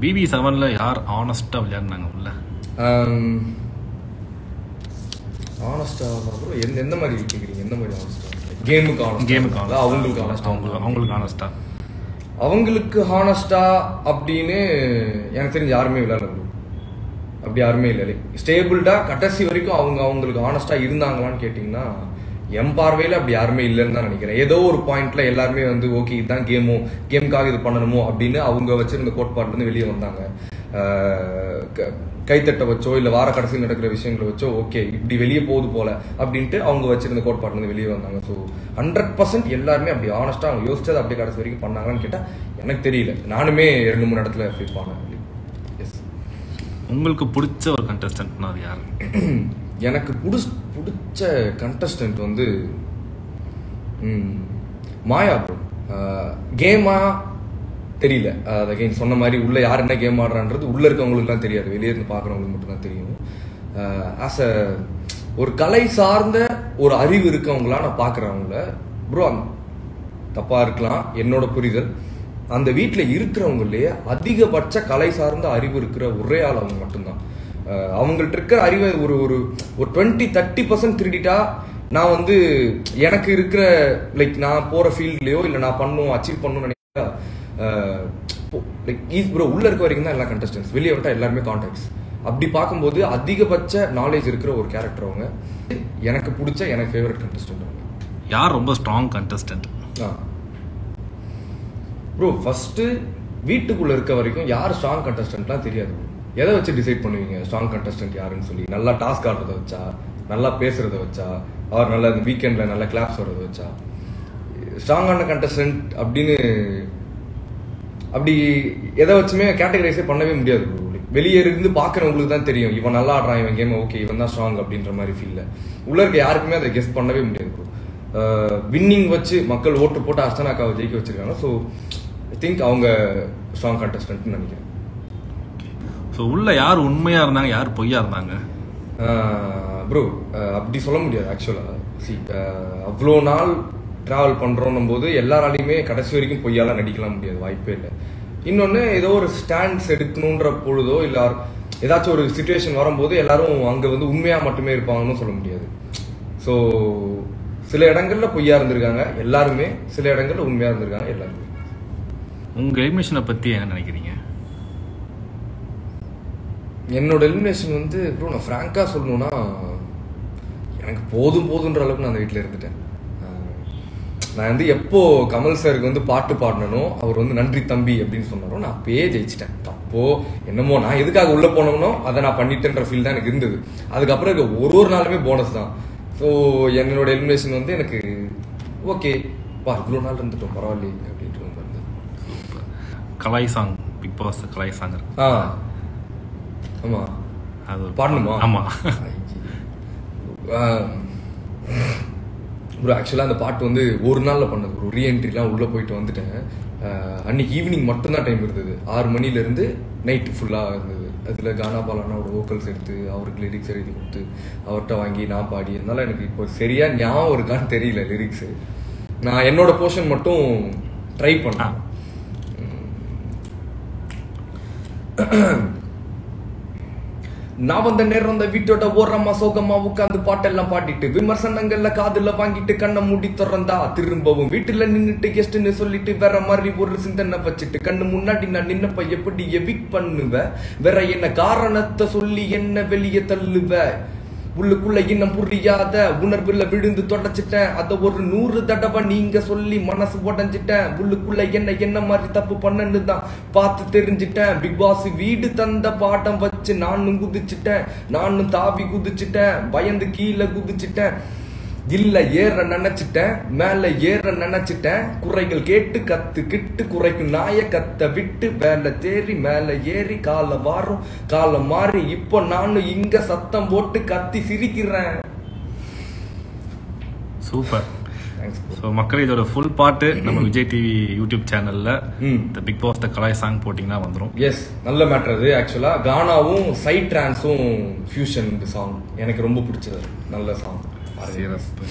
BB7ல யார் ஆனஸ்டா விளையாடுனாங்க உள்ள? ஆனஸ்டா ப்ரோ எந்த மாதிரி கேக்குறீங்க? எந்த மாதிரி ஆனஸ்டா? கேமுக்கு ஆனஸ்டா, அவங்களுக்கு ஆனஸ்டா அவங்களுக்கு ஹானஸ்டா அப்படின்னு எனக்கு தெரிஞ்சு யாருமே விளையாடல ப்ரோ. அப்படி யாருமே இல்லை. ஸ்டேபிள்டா கடைசி வரைக்கும் அவங்களுக்கு ஹானஸ்டா இருந்தாங்களான்னு கேட்டீங்கன்னா என் பார்வையில் அப்படி யாருமே இல்லைன்னு தான் நினைக்கிறேன். ஏதோ ஒரு பாயிண்ட்ல எல்லாருமே வந்து ஓகே இதுதான் கேமுக்காக இது பண்ணணுமோ அப்படின்னு அவங்க வச்சிருந்த கோட்பாட்டுலேருந்து வெளியே வந்தாங்க. கைத்தட்ட வச்சோ இல்லை வார கடைசியில் நடக்கிற விஷயங்களை வச்சோ ஓகே இப்படி வெளியே போகுது போல அப்படின்ட்டு அவங்க வச்சிருந்த கோட்பாட்டுலேருந்து வெளியே வந்தாங்க. ஸோ 100% எல்லாருமே அப்படி ஆனஸ்டா அவங்க யோசிச்சது அப்படியே கடைசி வரைக்கும் பண்ணாங்கன்னு கேட்டால் எனக்கு தெரியல. நானுமே 2-3 இடத்துல ஃபீல் பண்ணேன். எஸ். உங்களுக்கு பிடிச்ச ஒரு கண்டஸ்டன்ட்னா அது யாரு? எனக்கு பிடிச்ச கண்டஸ்டன்ட் வந்து மாயா ப்ரோ. கேமா தெரியல. அகைன் சொன்ன மாதிரி உள்ள யார் என்ன கேம் ஆடுறான்றது உள்ள இருக்கவங்களுக்குலாம் தெரியாது, வெளியே இருந்து பார்க்குறவங்களுக்கு மட்டும்தான் தெரியும். ஆஸ் அ ஒரு கலை சார்ந்த ஒரு அறிவு இருக்கவங்களா நான் பார்க்குறவங்கள ப்ரோ, தப்பா இருக்கலாம் என்னோட புரிதல், அந்த வீட்டில் இருக்கிறவங்களே அதிகபட்ச கலை சார்ந்த அறிவு இருக்கிற ஒரே ஆள் அவங்க மட்டும்தான். அவங்கள்ட்ட இருக்கிற அறிவை ஒரு ஒரு 20-30% திருடிட்டா நான் வந்து எனக்கு இருக்கிற லைக் நான் போற ஃபீல்ட்லயோ இல்லை நான் அச்சீவ் பண்ணணும்னு நினைக்கிறா ப்ரோ உள்ள இருக்க வரைக்கும் தான் எல்லா கண்டஸ்டன்ஸ், வெளியே விட்டா எல்லாருமே கான்டாக்ட்ஸ். அப்படி பார்க்கும்போது அதிகபட்ச நாலேஜ் இருக்கிற ஒரு கேரக்டர் அவங்க. எனக்கு பிடிச்ச எனக்கு ஃபேவரட் கண்டஸ்டன்ட் அவங்க. யார் ரொம்ப ஸ்ட்ராங் கண்டஸ்டன்ட்? ப்ரோ ஃபர்ஸ்ட் வீட்டுக்குள்ள இருக்க வரைக்கும் யார் ஸ்ட்ராங் கண்டஸ்டன்ட்லாம் தெரியாது. எதை வச்சு டிசைட் பண்ணுவீங்க ஸ்ட்ராங் கண்டஸ்டன்ட் யாருன்னு சொல்லி? நல்லா டாஸ்க் ஆடுறத வச்சா, நல்லா பேசுறத வச்சா, அவர் நல்லா வீக்கெண்ட்ல நல்லா கிளாப்ஸ் வர்றத வச்சா? ஸ்ட்ராங்கான கண்டஸ்டன்ட் அப்படின்னு அப்படி எதை வச்சுமே கேட்டகரைஸே பண்ணவே முடியாது ப்ரோ. வெளியே இருந்து பார்க்குறவங்களுக்கு தான் தெரியும் இவன் நல்லா ஆடுறான், இவன் கேம் ஓகே இவன் தான் ஸ்ட்ராங் அப்படின்ற மாதிரி ஃபீல்ல உள்ள இருக்க யாருக்குமே அதை கெஸ் பண்ணவே முடியாது ப்ரோ. வின்னிங் வச்சு மக்கள் ஓட்டு போட்டு அர்ச்சனாக்காவை ஜெயிக்க வச்சிருக்காங்க. ஸோ ஐ திங்க் அவங்க ஸ்ட்ராங் கண்டஸ்டன்ட்னு நினைக்கிறேன். ஸோ உள்ள யார் உண்மையா இருந்தாங்க, யார் பொய்யா இருந்தாங்க ப்ரோ? அப்படி சொல்ல முடியாது ஆக்சுவலாக. அவ்வளோ நாள் ட்ராவல் பண்ணுறோன்னும் போது எல்லாராலையுமே கடைசி வரைக்கும் பொய்யாலாம் நடிக்கலாம் முடியாது, வாய்ப்பே இல்லை. இன்னொன்று ஏதோ ஒரு ஸ்டாண்ட்ஸ் எடுக்கணுன்ற பொழுதோ இல்லை ஏதாச்சும் ஒரு சுச்சுவேஷன் வரும்போது எல்லாரும் அங்கே வந்து உண்மையாக மட்டுமே இருப்பாங்கன்னு சொல்ல முடியாது. ஸோ சில இடங்கள்ல பொய்யா இருந்திருக்காங்க எல்லாருமே, சில இடங்கள்ல உண்மையா இருந்திருக்காங்க எல்லாருமே. உங்க எலிமினேஷனை பத்தி என்ன நினைக்கிறீங்க? என்னோட எலிமினேஷன் வந்து ப்ரோ நான் ஃப்ராங்கா சொல்லணும்னா எனக்கு போதுன்ற அளவுக்கு நான் அந்த வீட்டில் இருந்துட்டேன். நான் வந்து எப்போ கமல் சாருக்கு வந்து பாட்டு பாடணும், அவர் வந்து நன்றி தம்பி அப்படின்னு சொன்னாரோ நான் அப்பயே ஜெயிச்சிட்டேன். அப்போ என்னமோ நான் எதுக்காக உள்ள போனோம்னோ அதை நான் பண்ணிட்டேன்ற ஃபீல் தான் எனக்கு இருந்தது. அதுக்கப்புறம் இருக்க ஒரு நாளுமே போனஸ் தான். ஸோ என்னோட எலிமினேஷன் வந்து எனக்கு ஓகே பா இவ்வளோ நாள் இருந்துட்டோம் பரவாயில்லையே அப்படின்ட்டு இருந்தது. கலாய் சாங், பிக் பாஸ் கலாய் சாங். ஆமா அது பாடணுமா? ஆமா ப்ரோ ஆக்சுவலாக அந்த பாட்டு வந்து ஒரு நாளில் பண்ணது ப்ரோ. ரீஎன்ட்ரிலாம் உள்ளே போயிட்டு வந்துட்டேன். அன்னைக்கு ஈவினிங் மட்டும்தான் டைம் இருந்தது. 6 மணிலேருந்து நைட்டு ஃபுல்லாக இருந்தது. அதில் கானா பாலானாவோட வோக்கல்ஸ் எடுத்து அவருக்கு லிரிக்ஸ் எழுதி கொடுத்து அவர்கிட்ட வாங்கி நான் பாடி, அதனால எனக்கு இப்போ சரியா ஞாபகம் இருக்கான்னு தெரியல லிரிக்ஸு. நான் என்னோட போர்ஷன் மட்டும் ட்ரை பண்ணேன். நான் வந்த நேரம் அந்த வீட்டோட ஓரமா சோகமா உட்காந்து பாட்டெல்லாம் பாடிட்டு விமர்சனங்கள்ல காதுல வாங்கிட்டு கண்ணை மூடி திறந்தா திரும்பவும் வீட்டுல நின்னுட்டு கெஸ்ட்னு சொல்லிட்டு வேற மாதிரி ஒரு சிந்தனை வச்சுட்டு கண்ணு முன்னாடி நான் நின்னப்ப எப்படி எவிக் பண்ணுவ, வேற என்ன காரணத்தை சொல்லி என்ன வெளியே தள்ளுவ, உள்ளுக்குள்ள இன்னும் புரியாத உணர்வுல விழுந்து தொடச்சிட்டேன், அத ஒரு 100 தடவை நீங்க சொல்லி மனசு உடஞ்சிட்டேன், உள்ளுக்குள்ள என்ன மாதிரி தப்பு பண்ணன்னு தான் பார்த்து தெரிஞ்சிட்டேன், பிக் பாஸ் வீடு தந்த பாடம் வச்சு நானும் குதிச்சுட்டேன், நானும் தாவி குதிச்சுட்டேன், பயந்து கீழே குதிச்சுட்டேன், இல்ல ஏற நினைச்சிட்டேன், மேல ஏற நினைச்சிட்டேன், குறைகள் கேட்டு கத்துக்கிட்டு குறைக்கும் நாய கத்த விட்டு வேலை தேறி மேல ஏறி கால வாரம் காலம் மாறி இப்போ நானும் இங்க சத்தம் போட்டு கத்தி சிரிக்கிறேன். சூப்பர். ஸோ மக்கள் இதோட ஃபுல் பாட்டு நம்ம விஜய் டிவி யூடியூப் சேனல்ல த பிக் பாஸ் த கலாய் சாங் போட்டிங்கன்னா வந்துடும். எஸ், நல்ல மேட்டர் அது. ஆக்சுவலா கானாவும் சைட் ட்ரான்ஸும் ஃபியூஷன் சாங் எனக்கு ரொம்ப பிடிச்சது. நல்ல சாங். சிறப்பு.